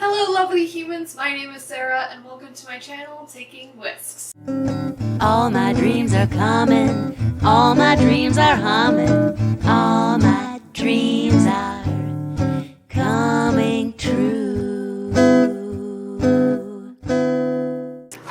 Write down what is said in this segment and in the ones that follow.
Hello lovely humans, my name is Sarah and welcome to my channel, Taking Whisks. All my dreams are coming, all my dreams are humming, all my dreams are coming true.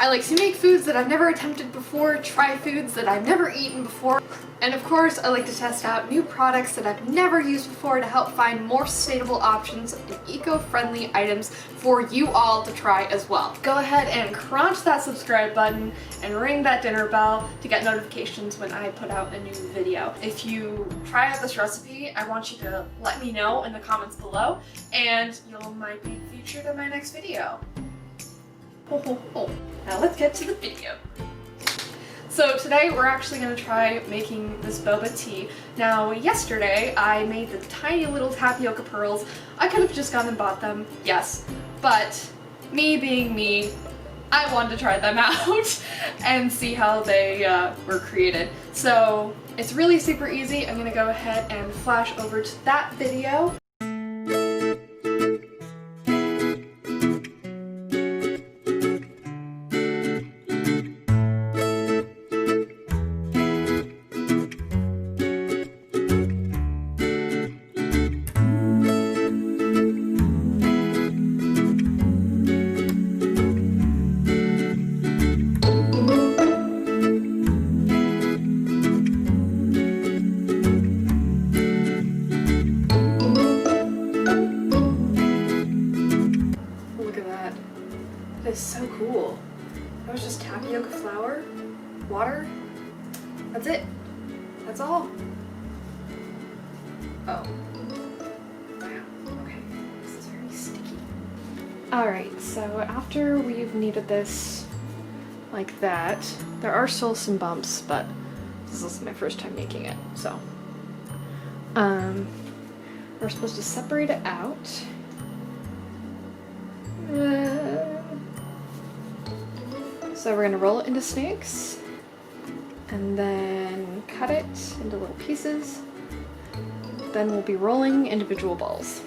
I like to make foods that I've never attempted before, try foods that I've never eaten before, and of course I like to test out new products that I've never used before to help find more sustainable options and eco-friendly items for you all to try as well. Go ahead and crunch that subscribe button and ring that dinner bell to get notifications when I put out a new video. If you try out this recipe, I want you to let me know in the comments below and you might be featured in my next video. Now let's get to the video. So today we're actually going to try making this boba tea. Now yesterday I made the tiny little tapioca pearls. I could have just gone and bought them, yes, but me being me, I wanted to try them out and see how they were created. So it's really super easy. I'm going to go ahead and flash over to that video. That is so cool. That was just tapioca flour, water. That's it. That's all. Oh. Wow. Okay. This is very sticky. Alright, so after we've kneaded this like that, there are still some bumps, but this is my first time making it, so. We're supposed to separate it out. So we're going to roll it into snakes and then cut it into little pieces. Then we'll be rolling individual balls.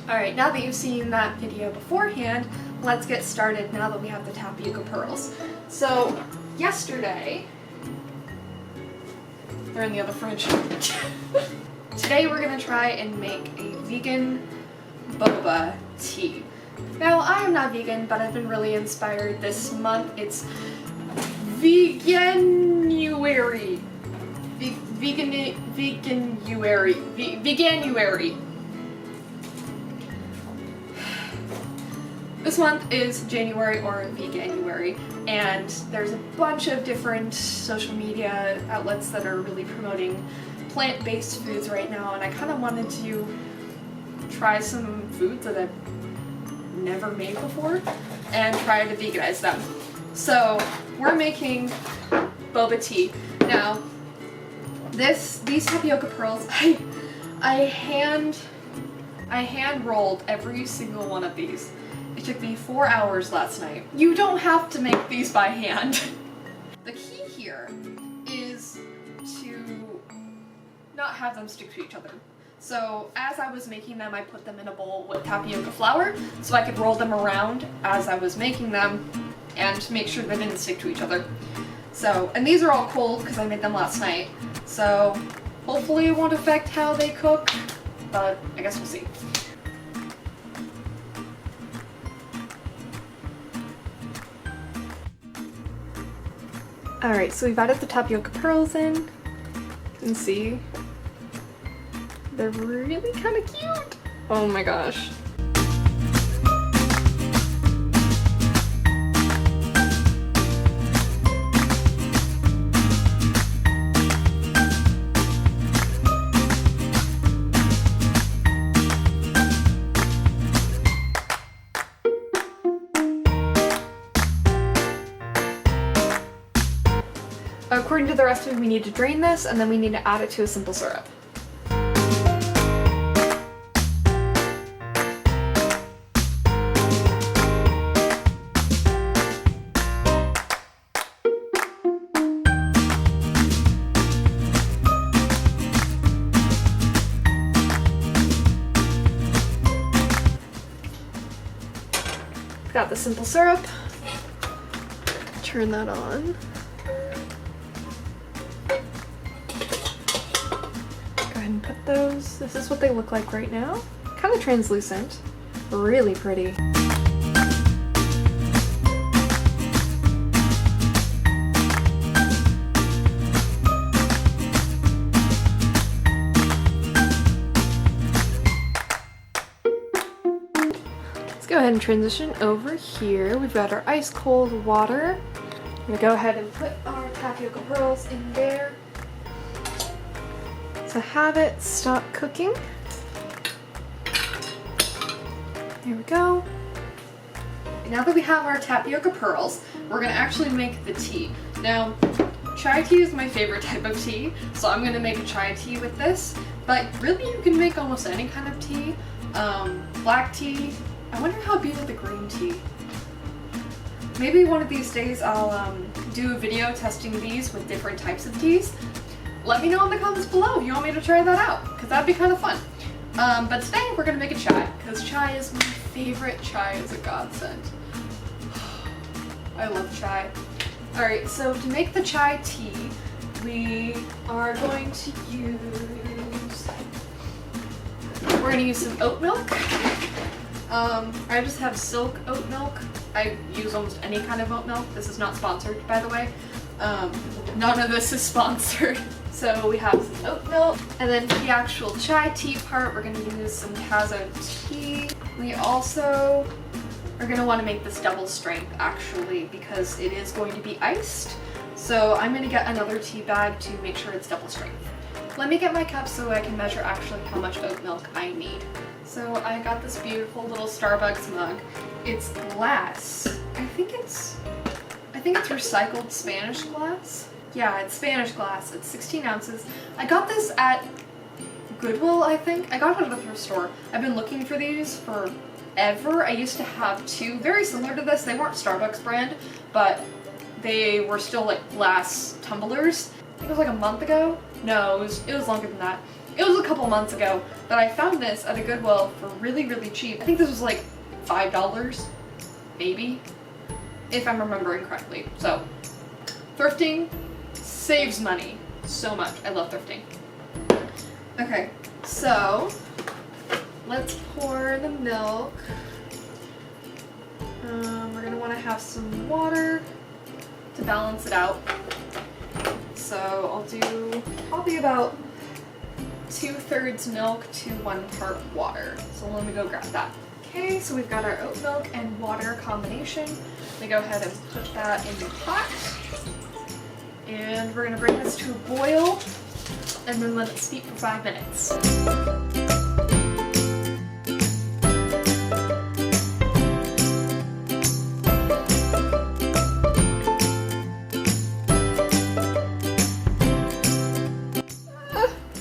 Alright, now that you've seen that video beforehand, let's get started now that we have the tapioca pearls. So, yesterday, they're in the other fridge. Today we're going to try and make a vegan boba tea. Now, I am not vegan, but I've been really inspired this month. It's Veganuary. Veganuary. This month is January or Veganuary, and there's a bunch of different social media outlets that are really promoting plant-based foods right now, and I kind of wanted to try some foods that I've never made before and try to veganize them. So we're making boba tea. Now, these tapioca pearls, I hand rolled every single one of these. It took me 4 hours last night. You don't have to make these by hand. The key here is to not have them stick to each other. So as I was making them, I put them in a bowl with tapioca flour so I could roll them around as I was making them and make sure they didn't stick to each other. So, and these are all cold because I made them last night. So hopefully it won't affect how they cook, but I guess we'll see. Alright, so we've added the tapioca pearls in. You can see they're really kind of cute. Oh my gosh. According to the recipe, we need to drain this and then we need to add it to a simple syrup. Got the simple syrup. Turn that on. And put those, this is what they look like right now. Kind of translucent, really pretty. Let's go ahead and transition over here. We've got our ice cold water. I'm gonna go ahead and put our tapioca pearls in there to have it stop cooking. There we go. Now that we have our tapioca pearls, we're gonna actually make the tea. Now, chai tea is my favorite type of tea, so I'm gonna make a chai tea with this, but really you can make almost any kind of tea. Black tea. I wonder how it'd be with the green tea. Maybe one of these days I'll do a video testing these with different types of teas. Let me know in the comments below if you want me to try that out, because that'd be kind of fun. But today we're gonna make a chai, because chai is my favorite. Chai is a godsend. I love chai. Alright, so to make the chai tea, we are going to use... We're gonna use some oat milk. I just have silk oat milk. I use almost any kind of oat milk. This is not sponsored, by the way. None of this is sponsored. So we have some oat milk, and then for the actual chai tea part, we're gonna use some Tazo tea. We also are gonna wanna make this double strength actually, because it is going to be iced. So I'm gonna get another tea bag to make sure it's double strength. Let me get my cup so I can measure actually how much oat milk I need. So I got this beautiful little Starbucks mug. It's glass. I think it's recycled Spanish glass. Yeah, it's Spanish glass. It's 16 ounces. I got this at Goodwill, I think. I got it at a thrift store. I've been looking for these forever. I used to have two very similar to this. They weren't Starbucks brand, but they were still like glass tumblers. I think it was like a month ago. No, it was longer than that. It was a couple months ago that I found this at a Goodwill for really, really cheap. I think this was like $5, maybe, if I'm remembering correctly. So, thrifting saves money so much. I love thrifting. Okay, so let's pour the milk. We're gonna want to have some water to balance it out. So I'll do probably about 2/3 milk to 1 part water. So let me go grab that. Okay, so we've got our oat milk and water combination. Let me go ahead and put that in the pot. And we're gonna bring this to a boil and then let it steep for 5 minutes.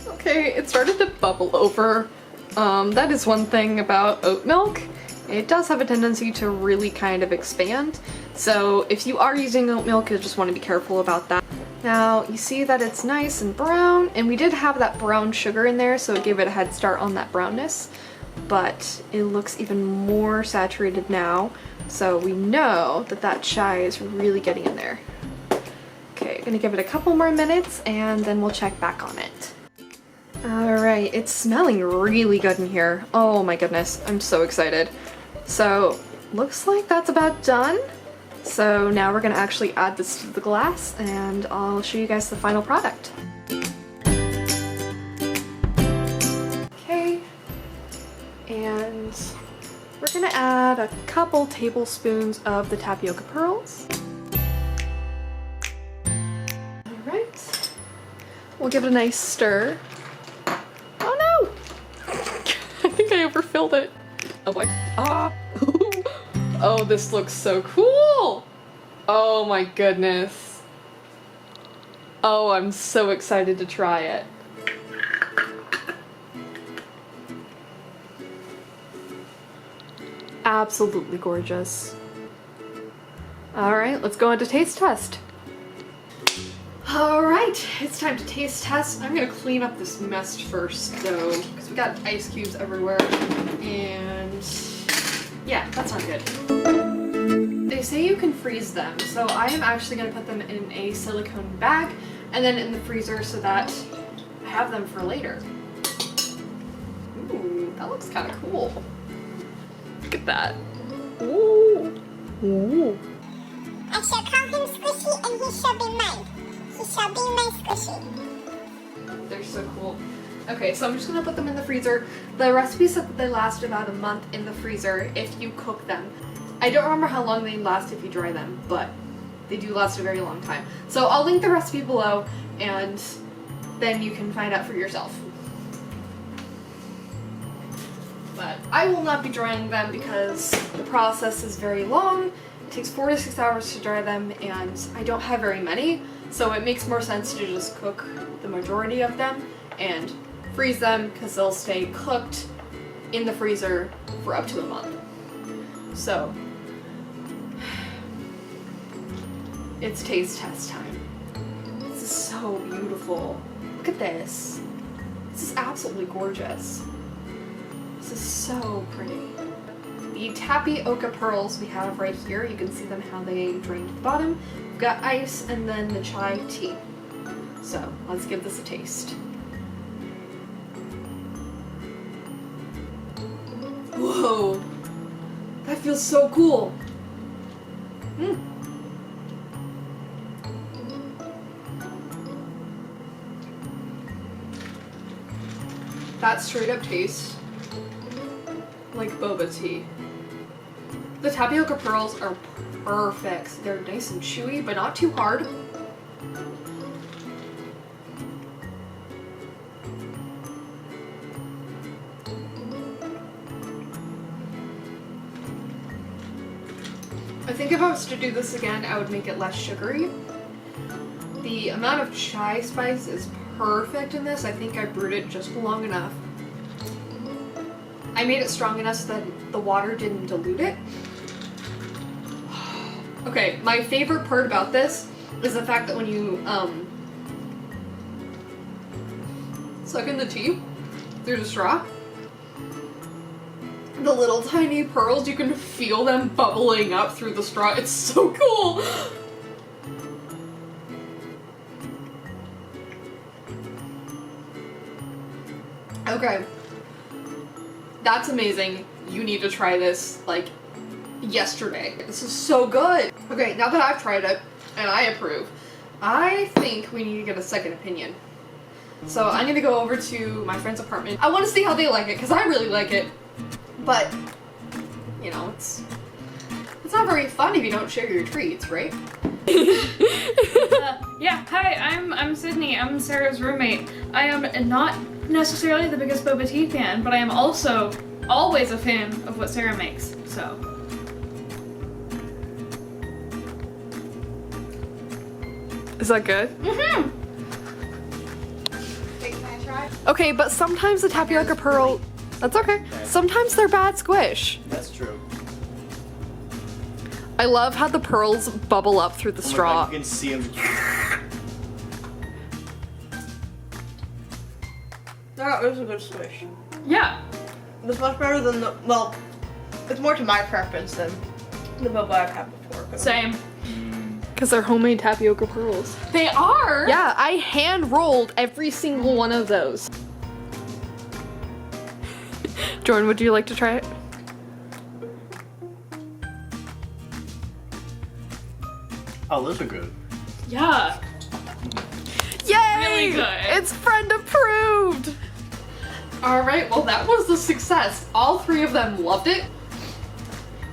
Okay, it started to bubble over. That is one thing about oat milk. It does have a tendency to really kind of expand. So if you are using oat milk, you just want to be careful about that. Now you see that it's nice and brown, and we did have that brown sugar in there, so it gave it a head start on that brownness, but it looks even more saturated now, so we know that that chai is really getting in there. Okay, gonna give it a couple more minutes and then we'll check back on it. Alright, it's smelling really good in here. Oh my goodness, I'm so excited. So, looks like that's about done. So now we're gonna actually add this to the glass and I'll show you guys the final product. Okay, and we're gonna add a couple tablespoons of the tapioca pearls. Alright, we'll give it a nice stir. Oh no! I think I overfilled it. Oh my, ah! Oh, this looks so cool! Oh my goodness. Oh, I'm so excited to try it. Absolutely gorgeous. Alright, let's go on to taste test. Alright, it's time to taste test. I'm gonna clean up this mess first though, because we got ice cubes everywhere, and yeah, that's not good. They say you can freeze them, so I am actually gonna put them in a silicone bag and then in the freezer so that I have them for later. Ooh, that looks kind of cool. Look at that. Ooh. Ooh. I shall call him Squishy and he shall be mine. He shall be my Squishy. They're so cool. Okay, so I'm just gonna put them in the freezer. The recipe said that they last about a month in the freezer if you cook them. I don't remember how long they last if you dry them, but they do last a very long time. So I'll link the recipe below and then you can find out for yourself. But I will not be drying them because the process is very long. It takes 4 to 6 hours to dry them and I don't have very many, so it makes more sense to just cook the majority of them and freeze them because they'll stay cooked in the freezer for up to a month. So it's taste test time. This is so beautiful. Look at this. This is absolutely gorgeous. This is so pretty. The tapioca pearls we have right here, you can see them how they drain to the bottom. We've got ice and then the chai tea. So let's give this a taste. Whoa, that feels so cool. That straight up tastes like boba tea. The tapioca pearls are perfect. They're nice and chewy, but not too hard. I think if I was to do this again, I would make it less sugary. The amount of chai spice is perfect in this. I think I brewed it just long enough. I made it strong enough so that the water didn't dilute it. Okay, my favorite part about this is the fact that when you suck in the tea through the straw, the little tiny pearls, you can feel them bubbling up through the straw. It's so cool! Okay. That's amazing. You need to try this, like, yesterday. This is so good! Okay, now that I've tried it, and I approve, I think we need to get a second opinion. So I'm gonna go over to my friend's apartment. I want to see how they like it, because I really like it. But, you know, it's not very fun if you don't share your treats, right? Yeah, hi, I'm Sydney. I'm Sarah's roommate. I am not necessarily the biggest boba tea fan, but I am also always a fan of what Sarah makes, so. Is that good? Mm-hmm. Okay, but sometimes the tapioca pearl... That's okay. Sometimes they're bad squish. That's true. I love how the pearls bubble up through the Oh my straw. God, you can see them. That is a good squish. Yeah. It's much better than the, well, it's more to my preference than the boba I've had before. Same. Because they're homemade tapioca pearls. They are? Yeah, I hand rolled every single one of those. Jordan, would you like to try it? Oh, those are good. Yeah. Yay! Really good. It's friend approved! Alright, well that was a success. All 3 of them loved it.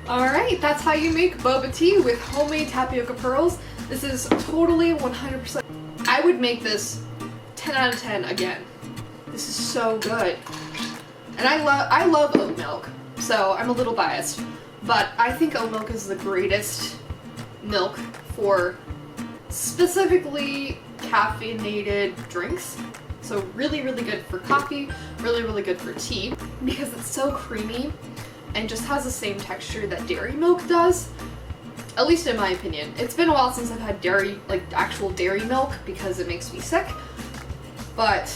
Alright, that's how you make boba tea with homemade tapioca pearls. This is totally 100%. I would make this 10 out of 10 again. This is so good. And I love oat milk, so I'm a little biased. But I think oat milk is the greatest milk for specifically caffeinated drinks. So really, really good for coffee, really, really good for tea because it's so creamy and just has the same texture that dairy milk does. At least in my opinion. It's been a while since I've had dairy, like actual dairy milk, because it makes me sick. But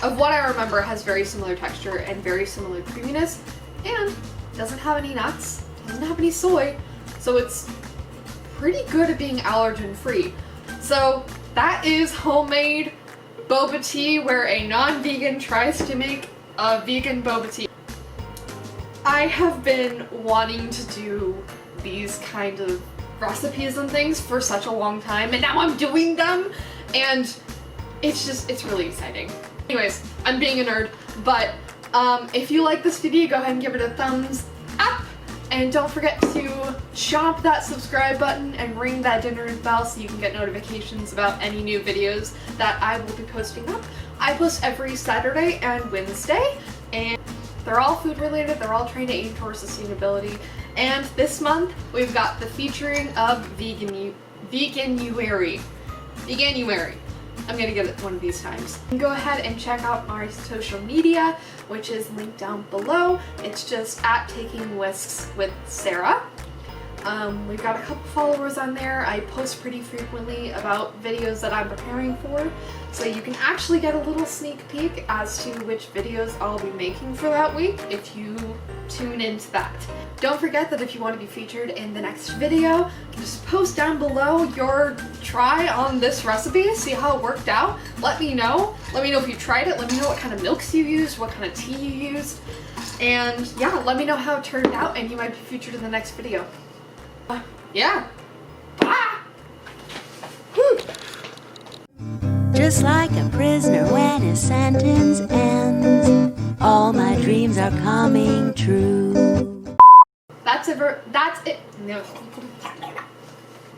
of what I remember, it has very similar texture and very similar creaminess, and doesn't have any nuts, doesn't have any soy, so it's pretty good at being allergen free. So that is homemade boba tea, where a non-vegan tries to make a vegan boba tea. I have been wanting to do these kind of recipes and things for such a long time, and now I'm doing them, and it's really exciting. Anyways, I'm being a nerd, but if you like this video, go ahead and give it a thumbs up, and don't forget to chomp that subscribe button and ring that dinner bell so you can get notifications about any new videos that I will be posting up. I post every Saturday and Wednesday, and they're all food related, they're all trying to aim towards sustainability. And this month, we've got the featuring of Veganuary. I'm gonna get it one of these times. Go ahead and check out our social media, which is linked down below. It's just at Taking Whisks with Sarah. We've got a couple followers on there. I post pretty frequently about videos that I'm preparing for, so you can actually get a little sneak peek as to which videos I'll be making for that week if you tune into that. Don't forget that if you want to be featured in the next video, just post down below your try on this recipe, see how it worked out. Let me know. Let me know if you tried it. Let me know what kind of milks you used, what kind of tea you used. And yeah, let me know how it turned out, and you might be featured in the next video. Yeah. Bye! Whew. Just like a prisoner when his sentence ends, all my dreams are coming true. That's it. No.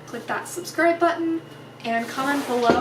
Click that subscribe button and comment below